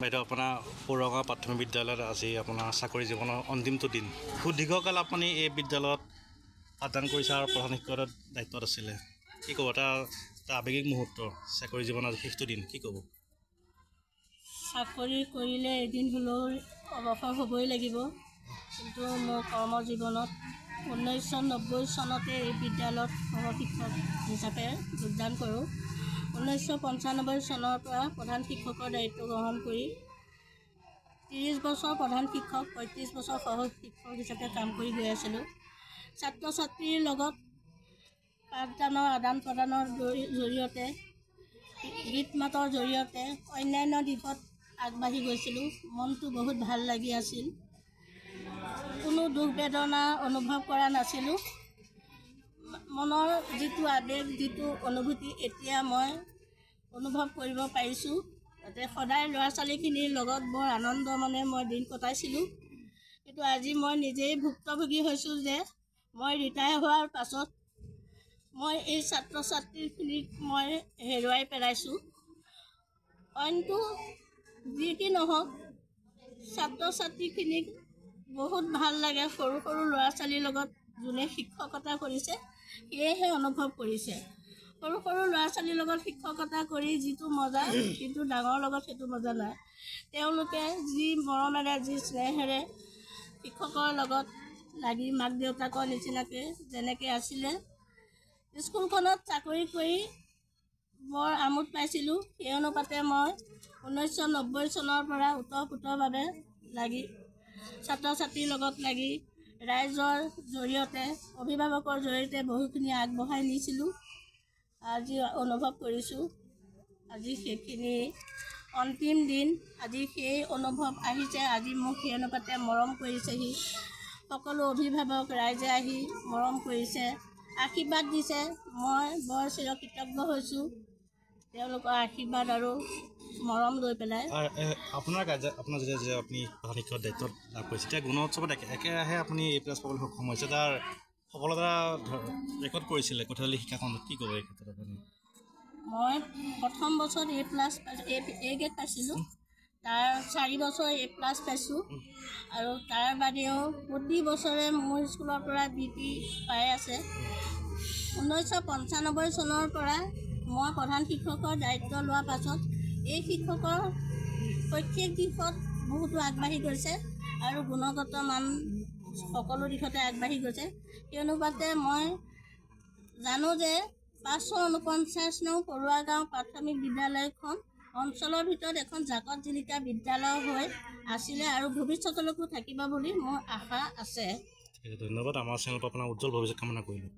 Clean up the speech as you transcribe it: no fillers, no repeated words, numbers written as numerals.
বাইদেউ আপোনাৰ পৌৰগাঁও প্ৰাথমিক বিদ্যালয়ত আজি আপোনাৰ চাকৰি জীৱনৰ অন্তিমটো দিন। সুদীৰ্ঘকাল আপুনি এই বিদ্যালয়ত পাঠদান কৰিছে আৰু প্ৰধান শিক্ষকৰ দায়িত্বত আছিলে। কি ক'ব এটা আৱেগিক মুহূৰ্ত, চাকৰি জীৱনৰ শেষটো দিন, কি ক'ব? চাকৰি কৰিলে এদিন হ'লেও অৱসৰ হ'বই লাগিব, কিন্তু মোৰ কৰ্মজীৱনত 1990 চনতে এই বিদ্যালয়ত সহশিক্ষক হিচাপে যোগদান কৰোঁ। 1995 চনৰ পৰা প্ৰধান শিক্ষকৰ দায়িত্ব গ্ৰহণ কৰি 30 বছৰ প্ৰধান শিক্ষক, 35 বছৰ সহশিক্ষক হিচাপে কাম কৰি গৈ আছিলোঁ। ছাত্ৰ ছাত্ৰীৰ লগত পাঠদানৰ আদান প্ৰদানৰ জৰিয়তে, গীত মাতৰ জৰিয়তে অন্যান্য দিশত আগবাঢ়ি গৈছিলোঁ। মনটো বহুত ভাল লাগি আছিল, কোনো দুখ বেদনা অনুভৱ কৰা নাছিলোঁ। মনৰ যিটো আৱেগ, যিটো অনুভূতি এতিয়া মই অনুভৱ কৰিব পাৰিছোঁ। তাতে সদায় ল'ৰা ছোৱালীখিনিৰ লগত বৰ আনন্দ মনে মই দিন কটাইছিলোঁ। কিন্তু আজি মই নিজেই ভুক্তভোগী হৈছোঁ যে মই ৰিটায়াৰ হোৱাৰ পাছত মই এই ছাত্ৰ ছাত্ৰীখিনিক মই হেৰুৱাই পেলাইছোঁ। অইনটো যি কি নহওক, ছাত্ৰ ছাত্ৰীখিনিক বহুত ভাল লাগে। সৰু সৰু ল'ৰা ছোৱালীৰ লগত যোনে শিক্ষকতা কৰিছে সেয়েহে অনুভৱ কৰিছে। সৰু সৰু ল'ৰা ছোৱালীৰ লগত শিক্ষকতা কৰি যিটো মজা, কিন্তু ডাঙৰ লগত সেইটো মজা নাই। তেওঁলোকে যি মৰমেৰে, যি স্নেহেৰে শিক্ষকৰ লগত লাগি মাক দেউতাকৰ নিচিনাকৈ যেনেকৈ আছিলে, স্কুলখনত চাকৰি কৰি বৰ আমোদ পাইছিলোঁ। সেই অনুপাতে মই 1990 চনৰ পৰা ওতঃপ্ৰোতভাৱে লাগি ছাত্ৰ ছাত্ৰীৰ লগত লাগি ৰাইজৰ জৰিয়তে, অভিভাৱকৰ জৰিয়তে বহুখিনি আগবঢ়াই নিছিলোঁ। আজি অনুভৱ কৰিছোঁ, আজি সেইখিনি অন্তিম দিন। আজি সেই অনুভৱ আহিছে, আজি মোক সেই অনুপাতে মৰম কৰিছেহি। সকলো অভিভাৱক ৰাইজে আহি মৰম কৰিছে, আশীৰ্বাদ দিছে। মই বৰ চিৰকৃতজ্ঞ হৈছোঁ তেওঁলোকৰ আশীৰ্বাদ আৰু মৰম লৈ পেলাই। আপোনাৰ যেতিয়া যে আপুনি প্ৰধান শিক্ষকৰ দায়িত্বত লাভ কৰিছে, এতিয়া গুণোৎসৱত একেৰাহে আপুনি A+ পাবলৈ সক্ষম হৈছে, তাৰ সফলতা ৰেকৰ্ড কৰিছিলে কোঠালি শিক্ষাখণ্ডত, কি ক'ব এই ক্ষেত্ৰত আপুনি? মই প্ৰথম বছৰত A+ গ্ৰেড পাইছিলোঁ, তাৰ 4 বছৰ A+ পাইছোঁ, আৰু তাৰ বাদেও প্ৰতি বছৰে মোৰ স্কুলৰ পৰা BP পাই আছে। 1995 চনৰ পৰা মই প্ৰধান শিক্ষকৰ দায়িত্ব লোৱাৰ পাছত এই শিক্ষকৰ শৈক্ষিক দিশত বহুতো আগবাঢ়ি গৈছে আৰু গুণগত মান সকলো দিশতে আগবাঢ়ি গৈছে। সেই অনুপাতে মই জানো যে 549 নং পৰুৱা গাঁও প্ৰাথমিক বিদ্যালয়খন অঞ্চলৰ ভিতৰত এখন জাকত জিলিকা বিদ্যালয় হৈ আছিলে আৰু ভৱিষ্যতলৈকো থাকিব বুলি মোৰ আশা আছে। ধন্যবাদ। আমাৰ চেনেলৰ পৰা আপোনাৰ উজ্জ্বল ভৱিষ্যত কামনা কৰিলোঁ।